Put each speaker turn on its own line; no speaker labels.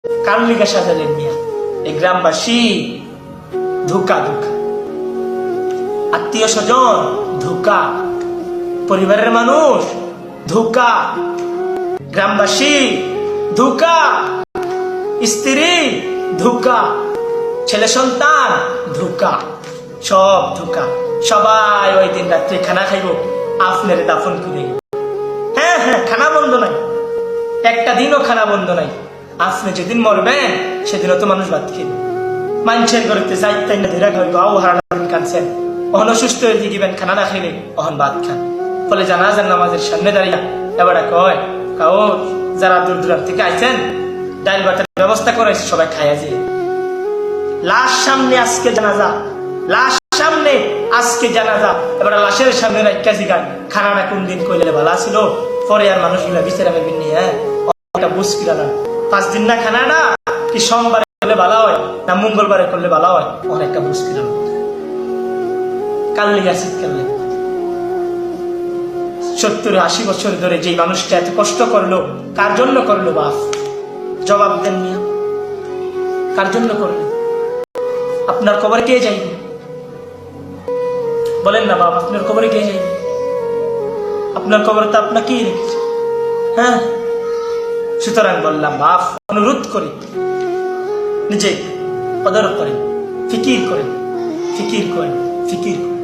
কার লিগা সাজালেন মিয়া? এই গ্রামবাসী ধোকা ধোকা, আত্মীয় স্বজন ধোকা, পরিবারের মানুষ ধোকা, গ্রামবাসী ধোকা, স্ত্রী ধোকা, ছেলে সন্তান ধোকা, সব ধোকা। সবাই ওই দিন রাত্রে খানা খাইব, আপনার দাফন করে। হ্যাঁ হ্যাঁ, খানা বন্ধ নাই, একটা দিনও খানা বন্ধ নাই। আপনি যেদিন মরবেন সেদিনও তো মানুষ ভাত খেয়ে মানুষের করতে চাইতেন না, ধীরে খাইব। আও হারান কানছেন, অহন অসুস্থ হয়ে দিবেন, খানা না খাইলে অহন ভাত খান। ফলে জানাজার নামাজের সামনে দাঁড়িয়ে এবার কয় কাও যারা দূর দূরান্ত থেকে আইছেন ডাইল ভাতের ব্যবস্থা করেছে, সবাই খাইয়া যে। লাশ সামনে আজকে জানাজা, লাশ সামনে আজকে জানাজা। এবার লাশের সামনে রাখা জিগান খানাটা কোন দিন কইলে ভালো ছিল, পরে আর মানুষগুলা বিচারা পাবেন নি। হ্যাঁ, এটা বুঝকিলা না 5 দিন না খানাটা কি সোমবারে করলে ভালো হয় না মঙ্গলবারে করলে ভালো হয়, অনেকটা বুঝকিলাম। কাল লিগে আসিত কাল 70-80 বছর ধরে যে মানুষটা এত কষ্ট করলো, কার জন্য করলো বাপ? জবাব দেন মিয়া, কার জন্য করলো? আপনার কবরে কে যাইবে? বলেন না বাপ, আপনার কবরে কে যাইবে? আপনার কবরে তো আপনাকেই রেখেছে। হ্যাঁ, সুতরাং বললাম বাপ, অনুরোধ করি নিজে কদর করেন, ফিকির করেন, ফিকির করেন, ফিকির করেন।